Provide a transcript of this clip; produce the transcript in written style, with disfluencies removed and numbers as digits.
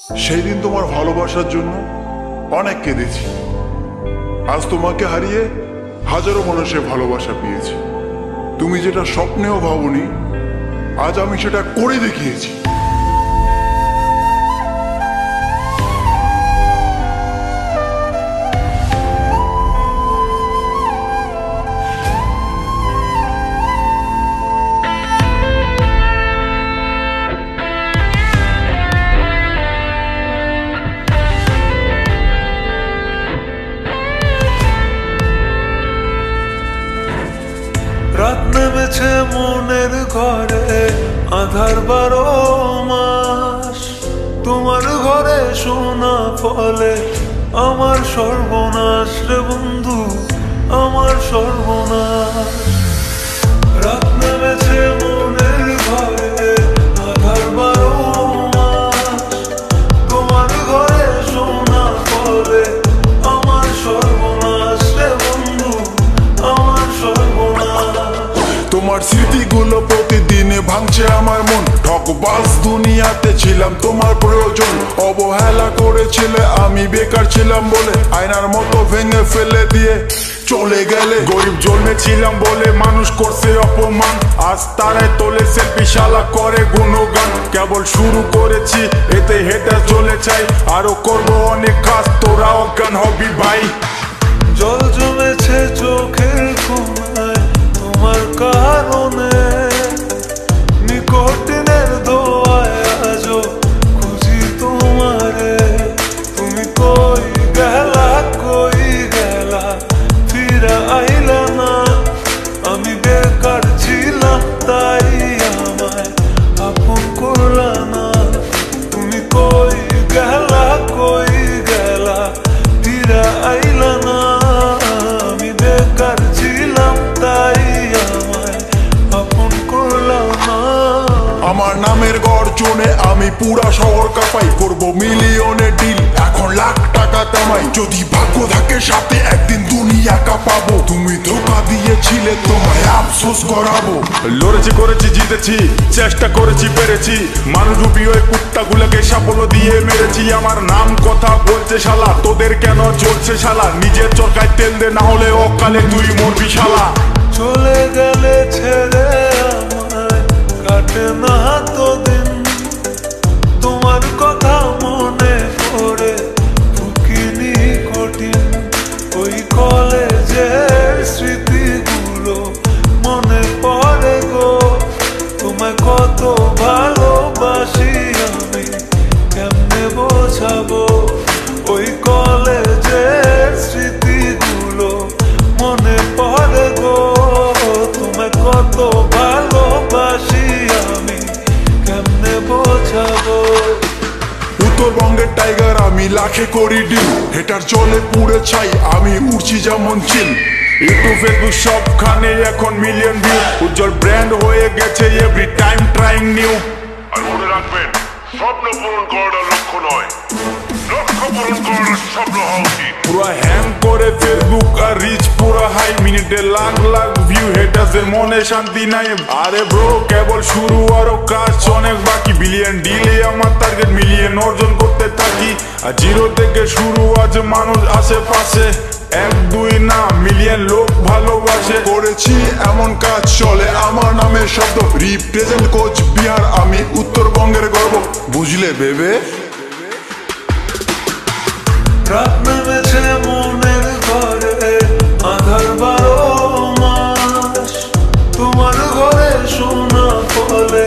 সেই দিন তোমার ভালোবাসার জন্য অনেক কেঁদেছি। আজ তোমাকে হারিয়ে হাজারো মানুষের ভালোবাসা পেয়েছি। তুমি যেটা স্বপ্নেও ভাবনি, আজ আমি সেটা করে দেখিয়েছি। রাত নেমেছে মনের ঘরে, আধার 12 মাস। তোমার ঘরে শোনা ফলে আমার সর্বনাশ রে বন্ধু, আমার সর্বনাশ। রাত নেমেছে মনের ঘরে, আধার 12 মাস। তোমার ঘরে শোনা ফলে আমার সর্বনাশ রে বন্ধু, আমার সর্বনাশ। তোমার স্মৃতিগুলো প্রতিদিনে ভাঙছে আমার মন। ঠকবাজ দুনিয়াতে ছিলাম তোমার প্রয়োজন। অবহেলা করেছিলে, আমি বেকার ছিলাম বলে আয়নার মতো ভেঙে ফেলে দিয়ে চলে গেলে। গরিব জন্মেছিলাম বলে মানুষ করছে অপমান, আজ তারাই তোলে সেলফি, শালা করে গুণগান। কেবল শুরু করেছি, এতে হেটার চলে চাই, আরো করবো অনেক কাজ, তোরা অজ্ঞান হবি ভাই। জল জমেছে চোখের কোণায় তোমার কারণে, নিকটিনের দোয়ায় আজও খুঁজি তোমারে। তুমি কই গেলা, কই গেলা, ফিরা আইলা না। আমি বেকার ছিলাম তাই আমায় আপন করলা না। তুমি কই গেলা, কই গেলা, ফিরা আইলা না। আমি বেকার ছিলাম তাই আমায় আপন করলা না। আমার নামের গর্জনে আমি পুরা শহর কাঁপাই। করবো মিলিয়নের ডিল, এখন লাখ টাকা কামাই। যদি ভাগ্য থাকে সাথে, একদিন দুনিয়া কাঁপাবো। তুমি ধোকা দিয়েছিলে, তোমায় আফসোস করাবো। লড়েছি, করেছি, জিতেছি, চেষ্টা করেছি, পেরেছি। মানুষরূপী ওই কুত্তাগুলোকে সাফল্য দিয়ে মেরেছি। আমার নাম কথা বলছে শালা, তোদের কেন চলছে শালা? নিজের চরকায় তেল দে, না হলে অকালে তুই মরবি শালা। চলে গেলে ছেড়ে আমায় কাটে না তো দিন। তোমার কথা মনে করে ঢুকিনি কঠিন। ওই কলেজের স্মৃতিগুলো মনে পড়ে গো। তোমায় কত ভালোবাসি আমি, কেমনে বোঝাবো? ওই কলেজের স্মৃতিগুলো মনে পড়ে গো। তোমায় কত ভালোবাসি আমি, কেমনে বোঝাবো? উত্তরবঙ্গের টাইগার আমি, লাখে করি ডিল। হেটার জলে পুড়ে ছাই, আমি উড়ছি যেমন চিল। ইউটিউব, ফেসবুক সবখানে এখন মিলিয়ন ভিউ। উজ্জ্বল ব্র্যান্ড হয়ে গেছে এভরি টাইম ট্রাইং নিউ। আর মনে রাখবেন, স্বপ্ন পূরণ করাটা লক্ষ্য নয়, লক্ষ্য পূরণ করাটা স্বপ্ন হওয়া উচিত। পুরো হ্যাং করে ফেসবুক আর রিচ পুরো হাই, মিনিটে লাখ লাখ ভিউ, হেটার্সের মনে শান্তি নাই। আরে ব্রো, কেবল শুরু, আরো কাজ অনেক বাকি। বিলিয়ন ডিলে আমার টার্গেট, মিলিয়ন অর্জন করতে থাকি। আর জিরো থেকে শুরু, আজ মানুষ আশেপাশে। 1 2 না, মিলিয়ন লোক ভালোবাসে। করেছি এমন কাজ চলে আমার নামের শব্দ। রিপ্রেজেন্ট কোচ বিহার, আমি উত্তরবঙ্গের গর্ব। বুঝলে বেবে? রাত নেমেছে মনের ঘরে, আধার 12 মাস। তোমার ঘরে শোনা ফলে